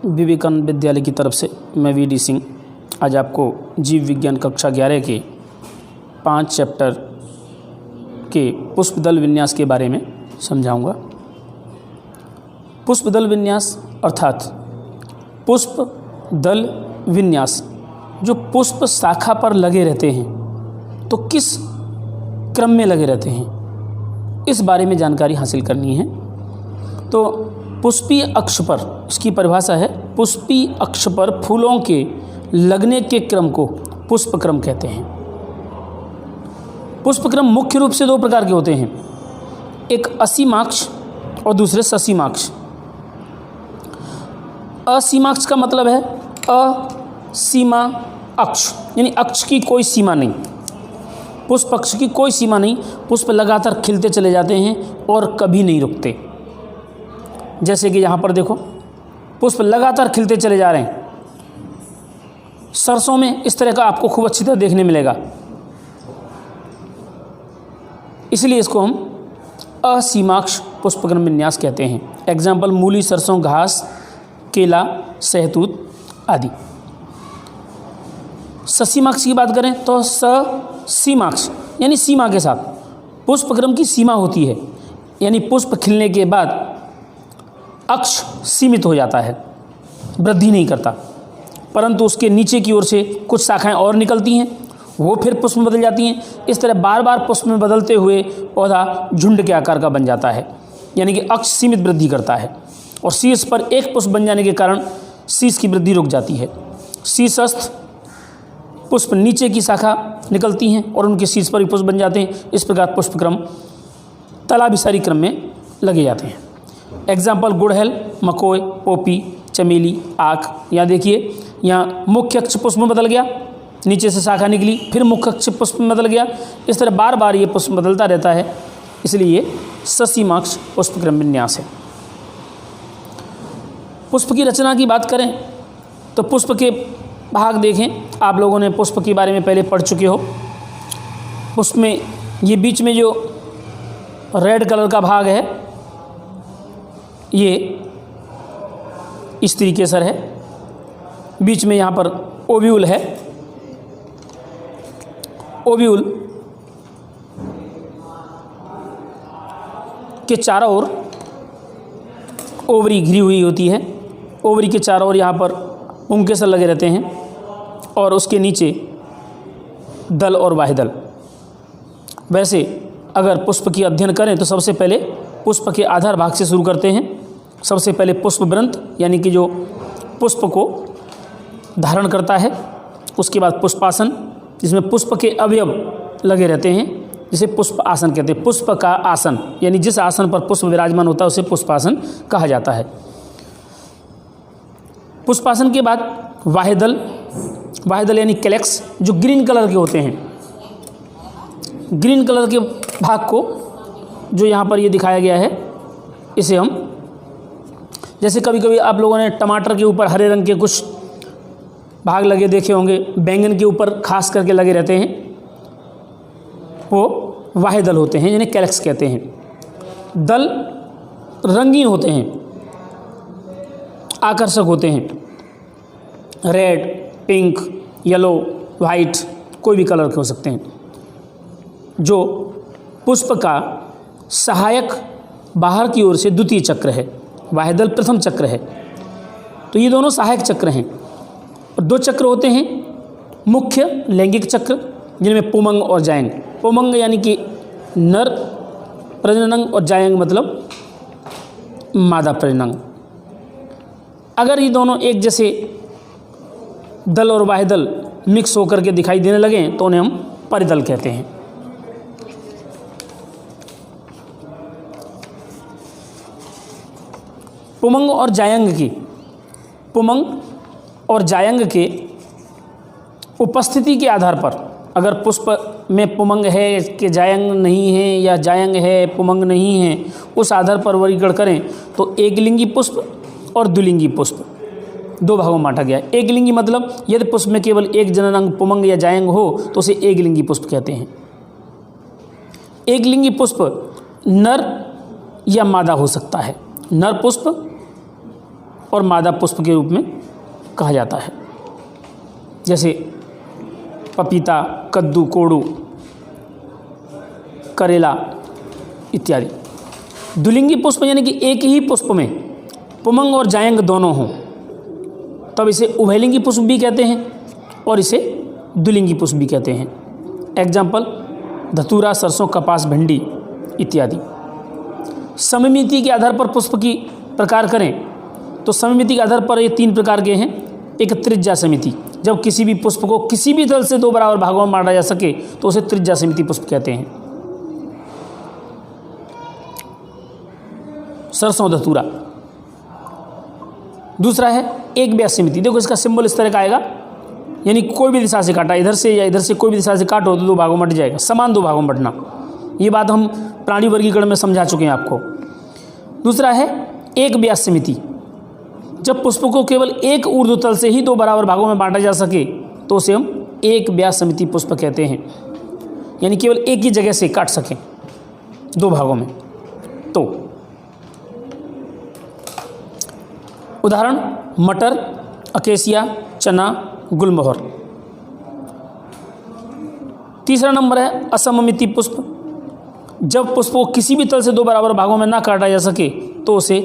विवेकानंद विद्यालय की तरफ से मैं वी डी सिंह आज आपको जीव विज्ञान कक्षा 11 के 5 चैप्टर के पुष्पदल विन्यास के बारे में समझाऊंगा। पुष्पदल विन्यास अर्थात पुष्प दल विन्यास जो पुष्प शाखा पर लगे रहते हैं तो किस क्रम में लगे रहते हैं, इस बारे में जानकारी हासिल करनी है। तो पुष्पीय अक्ष पर, इसकी परिभाषा है, पुष्पीय अक्ष पर फूलों के लगने के क्रम को पुष्पक्रम कहते हैं। पुष्पक्रम मुख्य रूप से 2 प्रकार के होते हैं, एक असीमाक्ष और दूसरे ससीमाक्ष। असीमाक्ष का मतलब है असीमा अक्ष, यानी अक्ष की कोई सीमा नहीं, पुष्प अक्ष की कोई सीमा नहीं, पुष्प लगातार खिलते चले जाते हैं और कभी नहीं रुकते। जैसे कि यहाँ पर देखो, पुष्प लगातार खिलते चले जा रहे हैं। सरसों में इस तरह का आपको खूब अच्छी तरह देखने मिलेगा, इसलिए इसको हम असीमाक्ष पुष्पक्रम विन्यास कहते हैं। एग्जाम्पल मूली, सरसों, घास, केला, सहतूत आदि। ससीमाक्ष की बात करें तो ससीमाक्ष यानी सीमा के साथ, पुष्पक्रम की सीमा होती है, यानी पुष्प खिलने के बाद अक्ष सीमित हो जाता है, वृद्धि नहीं करता, परंतु उसके नीचे की ओर से कुछ शाखाएं और निकलती हैं, वो फिर पुष्प में बदल जाती हैं। इस तरह बार बार पुष्प में बदलते हुए पौधा झुंड के आकार का बन जाता है, यानी कि अक्ष सीमित वृद्धि करता है। और शीर्ष पर एक पुष्प बन जाने के कारण शीर्ष की वृद्धि रुक जाती है। शीर्षस्थ पुष्प नीचे की शाखा निकलती हैं और उनके शीर्ष पर भी पुष्प बन जाते हैं। इस प्रकार पुष्पक्रम तलाभिसारी क्रम में लगे जाते हैं। एग्जाम्पल गुड़हल, मकोय, पोपी, चमेली, आक। यहाँ देखिए, यहाँ मुख्य अक्ष पुष्प में बदल गया, नीचे से शाखा निकली, फिर मुख्य अक्ष पुष्प में बदल गया। इस तरह बार बार ये पुष्प बदलता रहता है, इसलिए ससीमाक्ष पुष्पक्रम विन्यास है। पुष्प की रचना की बात करें तो पुष्प के भाग देखें। आप लोगों ने पुष्प के बारे में पहले पढ़ चुके हो। पुष्प में ये बीच में जो रेड कलर का भाग है, ये स्त्री केसर है। बीच में यहाँ पर ओव्यूल है। ओव्यूल के चारों ओर ओवरी घिरी हुई होती है। ओवरी के चारों ओर यहाँ पर पुंकेसर लगे रहते हैं और उसके नीचे दल और वाहिदल। वैसे अगर पुष्प की अध्ययन करें तो सबसे पहले पुष्प के आधार भाग से शुरू करते हैं। सबसे पहले पुष्प वृंत, यानी कि जो पुष्प को धारण करता है। उसके बाद पुष्पासन, जिसमें पुष्प के अवयव लगे रहते हैं, जिसे पुष्प आसन कहते हैं। पुष्प का आसन, यानी जिस आसन पर पुष्प विराजमान होता है उसे पुष्पासन कहा जाता है। पुष्पासन के बाद वाहिदल, वाहिदल यानी कैलेक्स, जो ग्रीन कलर के होते हैं। ग्रीन कलर के भाग को जो यहाँ पर ये दिखाया गया है, इसे हम, जैसे कभी कभी आप लोगों ने टमाटर के ऊपर हरे रंग के कुछ भाग लगे देखे होंगे, बैंगन के ऊपर खास करके लगे रहते हैं, वो वाहिदल होते हैं, जिन्हें कैलेक्स कहते हैं। दल रंगीन होते हैं, आकर्षक होते हैं, रेड, पिंक, येलो, वाइट, कोई भी कलर के हो सकते हैं। जो पुष्प का सहायक बाहर की ओर से द्वितीय चक्र है, वाहिदल प्रथम चक्र है। तो ये दोनों सहायक चक्र हैं। और 2 चक्र होते हैं, मुख्य लैंगिक चक्र, जिनमें पुमंग और जायंग। पुमंग यानी कि नर प्रजनन और जायंग मतलब मादा प्रजनन। अगर ये दोनों एक जैसे दल और वाहिदल मिक्स होकर के दिखाई देने लगे तो उन्हें हम परिदल कहते हैं। पुमंग और जायंग के उपस्थिति के आधार पर, अगर पुष्प में पुमंग है कि जायंग नहीं है, या जायंग है पुमंग नहीं है, उस आधार पर वर्गीकरण करें तो एकलिंगी पुष्प और द्विलिंगी पुष्प 2 भागों में बांटा गया है। एकलिंगी मतलब यदि पुष्प में केवल एक जननांग पुमंग या जायंग हो तो उसे एकलिंगी पुष्प कहते हैं। एकलिंगी पुष्प नर या मादा हो सकता है। नर पुष्प और मादा पुष्प के रूप में कहा जाता है, जैसे पपीता, कद्दू, कोड़ू, करेला इत्यादि। द्विलिंगी पुष्प यानी कि एक ही पुष्प में पुमंग और जायंग दोनों हों, तब इसे उभयलिंगी पुष्प भी कहते हैं और इसे द्विलिंगी पुष्प भी कहते हैं। एग्जाम्पल धतूरा, सरसों, कपास, भिंडी इत्यादि। सममिति के आधार पर पुष्प की प्रकार करें तो सममिति के आधार पर ये 3 प्रकार के हैं। एक त्रिज्या समिति, जब किसी भी पुष्प को किसी भी तल से 2 बराबर भागों में बांटा जा सके तो उसे त्रिज्या समिति पुष्प कहते हैं। सरसों, धतूरा। दूसरा है एक व्यास समिति। देखो इसका सिंबल इस तरह का आएगा, यानी कोई भी दिशा से काटा, इधर से या इधर से कोई भी दिशा से काटो तो 2 भागों में बट जाएगा, समान 2 भागों में बटना। ये बात हम प्राणी वर्गीकरण में समझा चुके हैं आपको। दूसरा है एक व्यास समिति, जब पुष्प को केवल एक ऊर्ध्वतल से ही 2 बराबर भागों में बांटा जा सके तो उसे हम एक व्यास समिति पुष्प कहते हैं, यानी केवल एक ही जगह से काट सकें 2 भागों में। तो उदाहरण मटर, अकेसिया, चना, गुलमोहर। तीसरा नंबर है असममिति पुष्प, जब पुष्प को किसी भी तल से 2 बराबर भागों में ना काटा जा सके तो उसे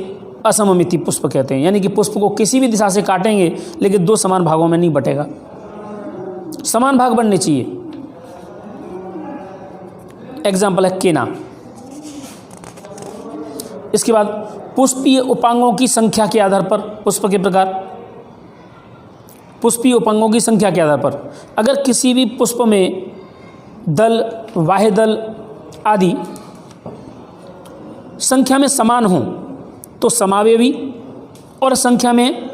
असममिति पुष्प कहते हैं, यानी कि पुष्प को किसी भी दिशा से काटेंगे लेकिन 2 समान भागों में नहीं बटेगा, समान भाग बनने चाहिए। एग्जाम्पल है केना। इसके बाद पुष्पीय उपांगों की संख्या के आधार पर पुष्प के प्रकार। पुष्पीय उपांगों की संख्या के आधार पर अगर किसी भी पुष्प में दल, बाह्य दल आदि संख्या में समान हों तो समावयवी, और संख्या में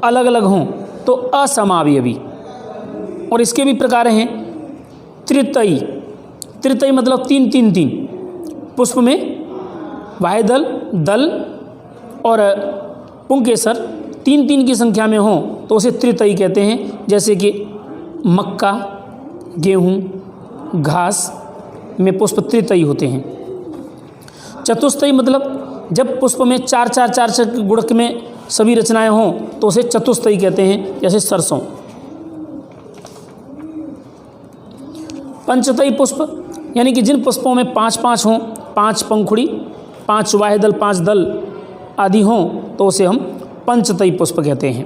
अलग अलग हों तो असमावयवी। और इसके भी प्रकार हैं त्रितयी। त्रितयी मतलब 3-3-3। पुष्प में बाह्य दल, दल और पुंकेसर 3-3 की संख्या में हों तो उसे त्रितयी कहते हैं, जैसे कि मक्का, गेहूँ, घास में पुष्प त्रितयी होते हैं। चतुस्तयी मतलब जब पुष्प में 4-4-4 गुणक में सभी रचनाएं हों तो उसे चतुस्तयी कहते हैं, जैसे सरसों। पंचतयी पुष्प यानी कि जिन पुष्पों में 5-5 हों, 5 पंखुड़ी, 5 बाह्य दल, 5 दल आदि हों तो उसे हम पंचतयी पुष्प कहते हैं।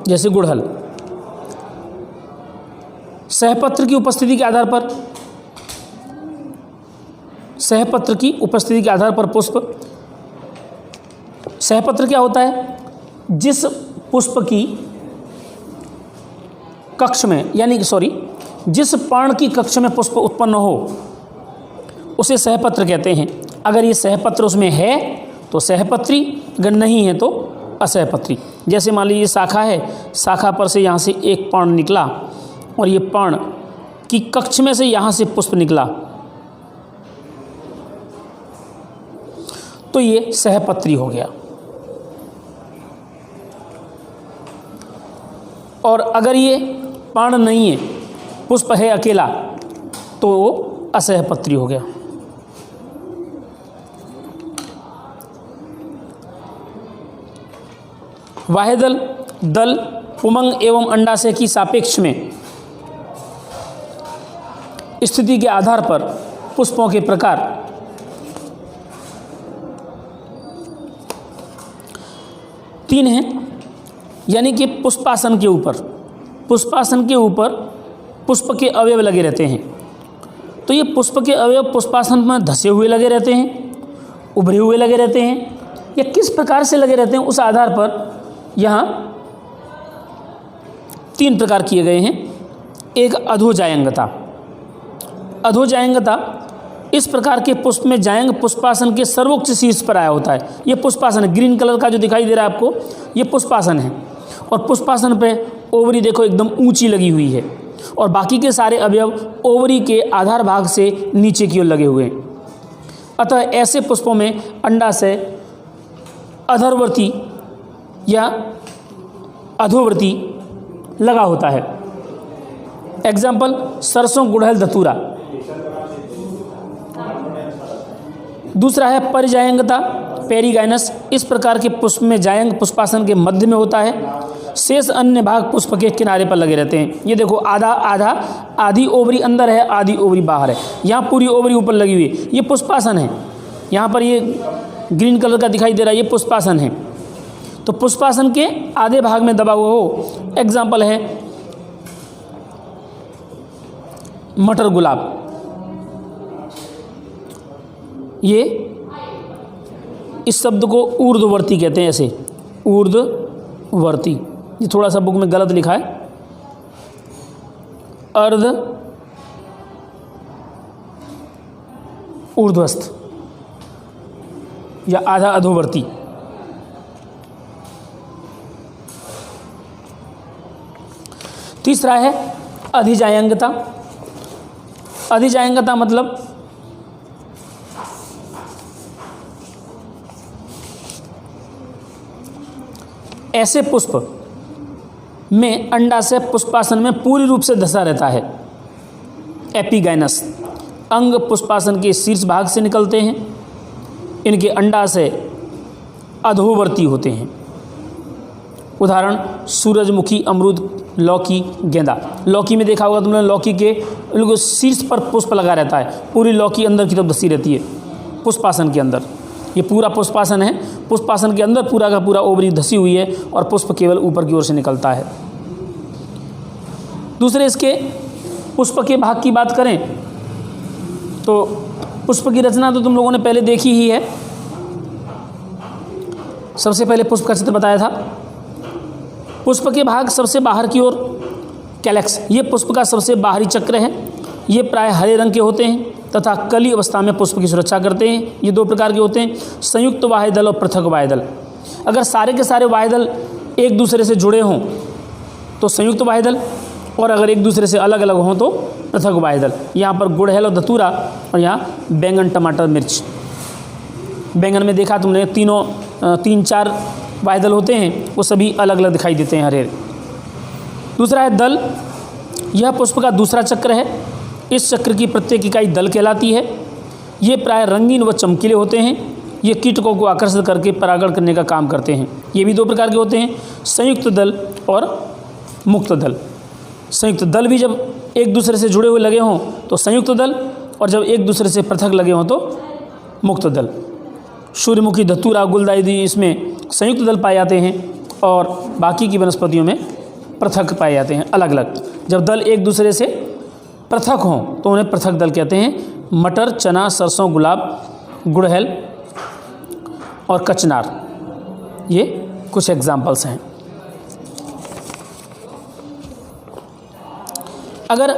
जैसे गुड़हल। सहपत्र की उपस्थिति के आधार पर, सहपत्र की उपस्थिति के आधार पर पुष्प। सहपत्र क्या होता है? जिस पुष्प की कक्ष में, यानी कि जिस पर्ण की कक्ष में पुष्प उत्पन्न हो उसे सहपत्र कहते हैं। अगर ये सहपत्र उसमें है तो सहपत्री, अगर नहीं है तो असहपत्री। जैसे मान लीजिए शाखा है, शाखा पर से यहाँ से एक पर्ण निकला और ये पर्ण की कक्ष में से यहाँ से पुष्प निकला तो ये सहपत्री हो गया। और अगर ये पर्ण नहीं है, पुष्प है अकेला, तो वो असहपत्री हो गया। बाह्य दल, दल, पुमंग एवं अंडाशय की सापेक्ष में स्थिति के आधार पर पुष्पों के प्रकार। तीन हैं, यानी कि पुष्पासन के ऊपर, पुष्पासन के ऊपर पुष्प के अवयव लगे रहते हैं। तो ये पुष्प के अवयव पुष्पासन में धसे हुए लगे रहते हैं, उभरे हुए लगे रहते हैं, या किस प्रकार से लगे रहते हैं, उस आधार पर यहाँ 3 प्रकार किए गए हैं। एक अधोजायंगता। अधोजायंगता इस प्रकार के पुष्प में जायंग पुष्पासन के सर्वोच्च शीर्ष पर आया होता है। ये पुष्पासन है, ग्रीन कलर का जो दिखाई दे रहा है आपको, ये पुष्पासन है। और पुष्पासन पे ओवरी देखो एकदम ऊंची लगी हुई है और बाकी के सारे अवयव ओवरी के आधार भाग से नीचे की ओर लगे हुए हैं। अतः ऐसे पुष्पों में अंडाशय अधरवर्ती या अधोवर्ती लगा होता है। एग्जाम्पल सरसों, गुड़हल, धतूरा। दूसरा है परिजायंगता, पेरिगाइनस। इस प्रकार के पुष्प में जायंग पुष्पासन के मध्य में होता है, शेष अन्य भाग पुष्प के किनारे पर लगे रहते हैं। ये देखो आधा आधा, आधी ओवरी अंदर है, आधी ओवरी बाहर है। यहाँ पूरी ओवरी ऊपर लगी हुई है, ये पुष्पासन है। यहाँ पर ये ग्रीन कलर का दिखाई दे रहा है, ये पुष्पासन है। तो पुष्पासन के आधे भाग में दबा हुआ हो, एग्जाम्पल है मटर गुलाब। ये इस शब्द को ऊर्ध्ववर्ती कहते हैं, ऐसे ऊर्ध्ववर्ती। ये थोड़ा सा बुक में गलत लिखा है, अर्ध ऊर्ध्वस्थ या आधा अधोवर्ती। तीसरा है अधिजायंगता। अधिजायंगता मतलब ऐसे पुष्प में अंडाशय पुष्पासन में पूरी रूप से धंसा रहता है। एपिगाइनस अंग पुष्पासन के शीर्ष भाग से निकलते हैं। इनके अंडाशय अधोवर्ती होते हैं। उदाहरण सूरजमुखी, अमरूद, लौकी, गेंदा। लौकी में देखा होगा तुमने, लौकी के बिल्कुल शीर्ष पर पुष्प लगा रहता है, पूरी लौकी अंदर की तरफ धंसी रहती है पुष्पासन के अंदर। ये पूरा पुष्पासन है, पुष्पासन के अंदर पूरा का पूरा ओवरी धसी हुई है और पुष्प केवल ऊपर की ओर से निकलता है। दूसरे इसके पुष्प के भाग की बात करें तो पुष्प की रचना तो तुम लोगों ने पहले देखी ही है। सबसे पहले पुष्प का चित्र बताया था। पुष्प के भाग सबसे बाहर की ओर कैलेक्स, ये पुष्प का सबसे बाहरी चक्र है। ये प्राय हरे रंग के होते हैं तथा कली अवस्था में पुष्प की सुरक्षा करते हैं। ये दो प्रकार के होते हैं, संयुक्त वाह्यदल और पृथक वाह्यदल। अगर सारे के सारे वाह्यदल एक दूसरे से जुड़े हों तो संयुक्त वाह्यदल, और अगर एक दूसरे से अलग अलग हों तो पृथक वाह्यदल। यहाँ पर गुड़हल और धतूरा, और यहाँ बैंगन, टमाटर, मिर्च। बैंगन में देखा तुमने तीन चार वाह्यदल होते हैं, वो सभी अलग अलग दिखाई देते हैं, हरे। दूसरा है दल। यह पुष्प का दूसरा चक्र है। इस चक्र की प्रत्येक इकाई दल कहलाती है। ये प्राय रंगीन व चमकीले होते हैं। ये कीटकों को आकर्षित करके परागण करने का काम करते हैं। ये भी दो प्रकार के होते हैं, संयुक्त दल और मुक्त दल। संयुक्त दल भी जब एक दूसरे से जुड़े हुए लगे हों तो संयुक्त दल, और जब एक दूसरे से पृथक लगे हों तो मुक्त दल। सूर्यमुखी, धतूरा, गुलदाउदी, इसमें संयुक्त दल पाए जाते हैं और बाकी की वनस्पतियों में पृथक पाए जाते हैं, अलग अलग। जब दल एक दूसरे से पृथक हों तो उन्हें पृथक दल कहते हैं। मटर, चना, सरसों, गुलाब, गुड़हल और कचनार, ये कुछ एग्जाम्पल्स हैं। अगर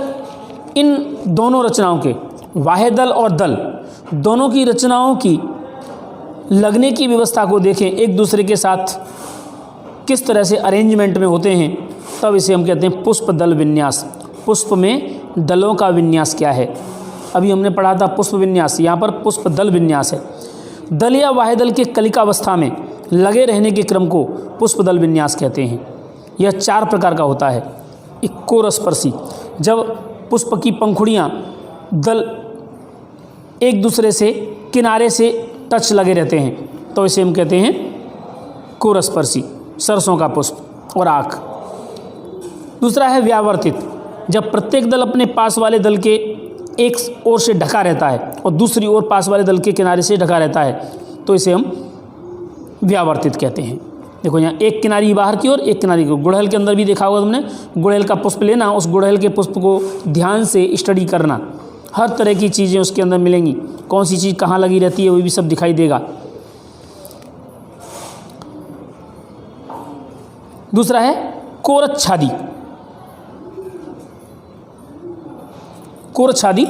इन दोनों रचनाओं के, वाह्यदल और दल, दोनों की रचनाओं की लगने की व्यवस्था को देखें, एक दूसरे के साथ किस तरह से अरेंजमेंट में होते हैं, तब इसे हम कहते हैं पुष्प दल विन्यास। पुष्प में दलों का विन्यास क्या है, अभी हमने पढ़ा था पुष्प विन्यास, यहाँ पर पुष्प दल विन्यास है। दल या वाह्यदल के कलिकावस्था में लगे रहने के क्रम को पुष्प दल विन्यास कहते हैं। यह 4 प्रकार का होता है। एक कोरस्पर्शी, जब पुष्प की पंखुड़ियाँ, दल एक दूसरे से किनारे से टच लगे रहते हैं तो इसे हम कहते हैं कोरस्पर्शी, सरसों का पुष्प और आँख। दूसरा है व्यावर्तित, जब प्रत्येक दल अपने पास वाले दल के एक ओर से ढका रहता है और दूसरी ओर पास वाले दल के किनारे से ढका रहता है तो इसे हम व्यावर्तित कहते हैं। देखो यहाँ एक किनारी बाहर की ओर, एक किनारी की ओर। गुड़हल के अंदर भी देखा होगा तुमने, गुड़हल का पुष्प लेना, उस गुड़हल के पुष्प को ध्यान से स्टडी करना, हर तरह की चीज़ें उसके अंदर मिलेंगी, कौन सी चीज़ कहाँ लगी रहती है वो भी सब दिखाई देगा। दूसरा है कोरच्छादी। कोरच्छादी,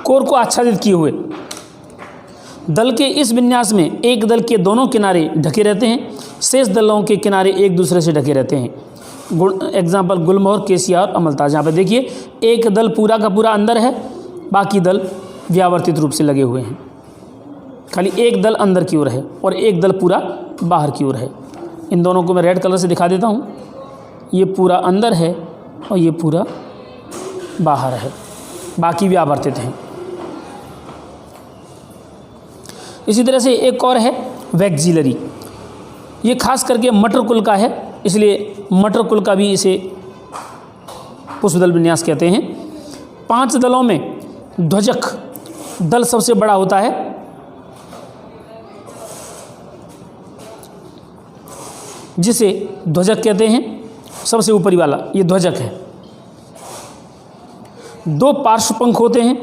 कोर को आच्छादित किए हुए। दल के इस विन्यास में एक दल के दोनों किनारे ढके रहते हैं, शेष दलों के किनारे एक दूसरे से ढके रहते हैं। एग्जाम्पल गुलमोहर, केसिया और अमलताज। यहाँ पे देखिए एक दल पूरा का पूरा अंदर है, बाकी दल व्यावर्तित रूप से लगे हुए हैं। खाली एक दल अंदर की ओर है और एक दल पूरा बाहर की ओर है। इन दोनों को मैं रेड कलर से दिखा देता हूँ। ये पूरा अंदर है और ये पूरा बाहर है। बाकी भी आवर्तित हैं। इसी तरह से एक और है वैक्सिलरी, ये खास करके मटर कुल का है, इसलिए मटर कुल का भी इसे पुष्पदल विन्यास कहते हैं। 5 दलों में ध्वजक दल सबसे बड़ा होता है, जिसे ध्वजक कहते हैं। सबसे ऊपरी वाला ये ध्वजक है। 2 पार्श्व पंख होते हैं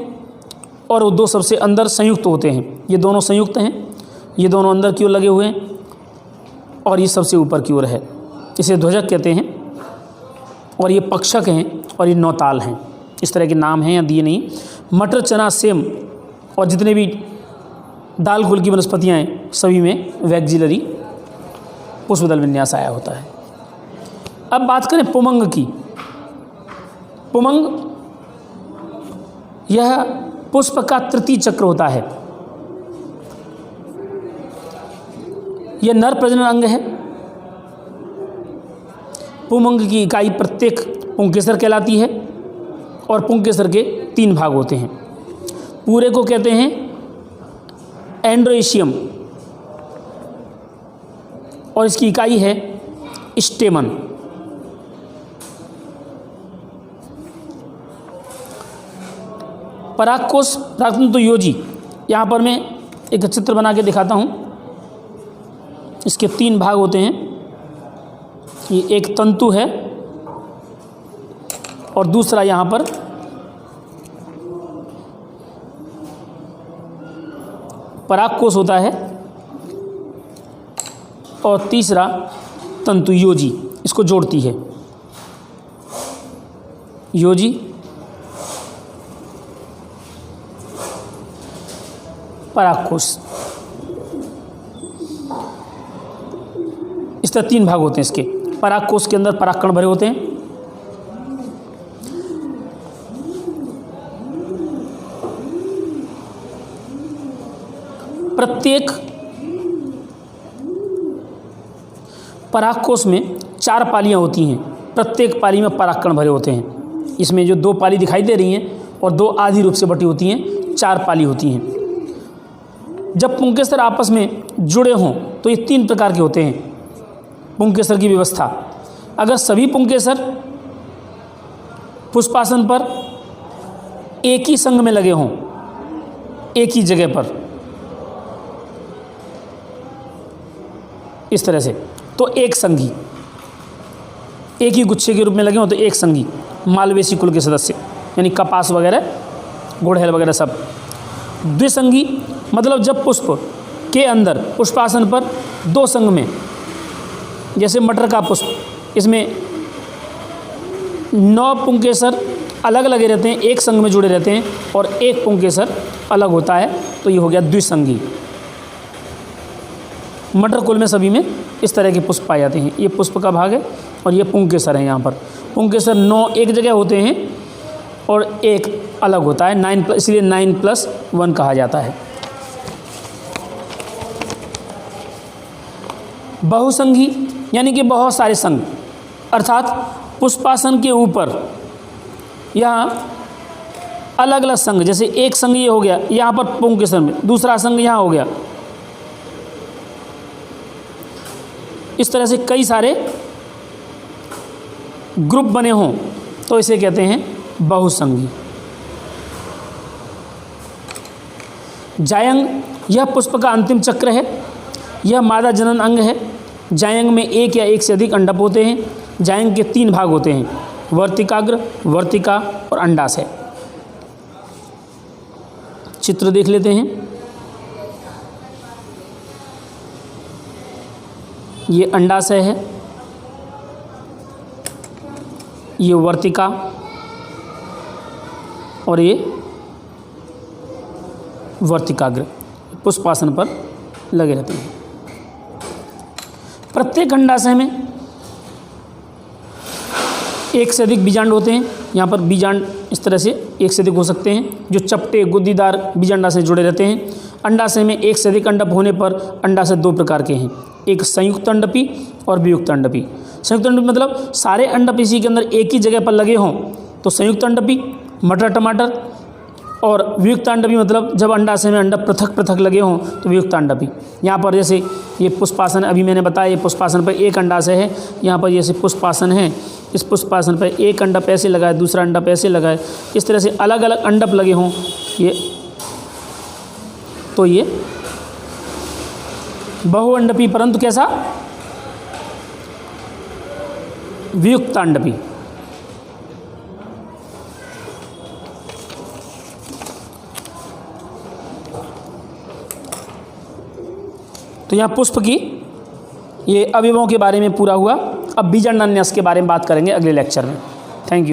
और वो 2 सबसे अंदर संयुक्त होते हैं। ये दोनों संयुक्त हैं, ये दोनों अंदर की ओर लगे हुए हैं और ये सबसे ऊपर की ओर है, इसे ध्वजक कहते हैं। और ये पक्षक हैं और ये नौताल हैं। इस तरह के नाम हैं या दिए नहीं। मटर, चना, सेम और जितने भी दाल कुल की वनस्पतियाँ हैं सभी में वैक्सिलरी पुष्पदल विन्यास आया होता है। अब बात करें पुमंग की। पुमंग यह पुष्प का तृतीय चक्र होता है। यह नर प्रजनन अंग है। पुमंग की इकाई प्रत्येक पुंकेसर कहलाती है और पुंकेसर के 3 भाग होते हैं। पूरे को कहते हैं एंड्रोएशियम और इसकी इकाई है स्टेमन। परागकोश परागतंतु योजी, यहाँ पर मैं एक चित्र बना के दिखाता हूँ। इसके 3 भाग होते हैं। ये एक तंतु है और दूसरा यहाँ पर परागकोश होता है और तीसरा तंतु योजी इसको जोड़ती है। योजी परागकोश, इस तरह 3 भाग होते हैं इसके। परागकोश के अंदर परागकण भरे होते हैं। प्रत्येक परागकोश में 4 पालियां होती हैं। प्रत्येक पाली में परागकण भरे होते हैं। इसमें जो 2 पाली दिखाई दे रही हैं और 2 आधी रूप से बटी होती हैं, 4 पाली होती हैं। जब पुंकेसर आपस में जुड़े हों तो ये 3 प्रकार के होते हैं पुंकेसर की व्यवस्था। अगर सभी पुंकेसर पुष्पासन पर एक ही संग में लगे हों, एक ही जगह पर, इस तरह से, तो एक संगी, एक ही गुच्छे के रूप में लगे हों तो एक संगी, मालवेसी कुल के सदस्य यानी कपास वगैरह, गुड़हल वगैरह सब। द्विसंगी मतलब जब पुष्प के अंदर पुष्पासन पर 2 संग में, जैसे मटर का पुष्प, इसमें 9 पुंकेसर अलग लगे रहते हैं, एक संग में जुड़े रहते हैं और एक पुंकेसर अलग होता है, तो ये हो गया द्विसंगी। मटर कुल में सभी में इस तरह के पुष्प पाए जाते हैं। ये पुष्प का भाग है और ये पुंकेसर है। यहाँ पर पुंकेसर 9 एक जगह होते हैं और एक अलग होता है, 9, इसलिए 9+1 कहा जाता है। बहुसंगी यानी कि बहुत सारे संग, अर्थात पुष्पासन के ऊपर यहाँ अलग अलग संग, जैसे एक संग ये हो गया यहाँ पर पुंकेसर में, दूसरा संग यहाँ हो गया, इस तरह से कई सारे ग्रुप बने हों तो इसे कहते हैं बहुसंगी। जायंग यह पुष्प का अंतिम चक्र है। यह मादा जनन अंग है। जायंग में 1 या 1 से अधिक अंडप होते हैं। जायंग के 3 भाग होते हैं, वर्तिकाग्र, वर्तिका और अंडाशय। चित्र देख लेते हैं। ये अंडाशय है, ये वर्तिका और ये वर्तिकाग्र पुष्पासन पर लगे रहते हैं। प्रत्येक अंडाशय में 1 से अधिक बीजांड होते हैं। यहाँ पर बीजांड इस तरह से 1 से अधिक हो सकते हैं, जो चपटे गुद्दीदार बीजांडाशय जुड़े रहते हैं। अंडाशय में 1 से अधिक अंडप होने पर अंडाशय 2 प्रकार के हैं, एक संयुक्त अंडपी और वियुक्त अंडपी। संयुक्त अंडपी मतलब सारे अंडप इसी के अंदर एक ही जगह पर लगे हों तो संयुक्त अंडपी। मटर टमाटर और वियुक्तांडपी मतलब जब अंडाशय में अंडक पृथक पृथक लगे हों तो वियुक्तांडपी। यहाँ पर जैसे ये पुष्पासन, अभी मैंने बताया ये पुष्पासन पर एक अंडाशय है, यहाँ पर जैसे पुष्पासन है, इस पुष्पासन पर एक अंडप ऐसे लगा है, दूसरा अंडप ऐसे लगा है, इस तरह से अलग अलग अंडप लगे हों ये, तो ये बहुअंडपी, परंतु कैसा, वियुक्तांडपी। तो यहाँ पुष्प की ये अवयवों के बारे में पूरा हुआ। अब बीजांडान्यास के बारे में बात करेंगे अगले लेक्चर में। Thank you.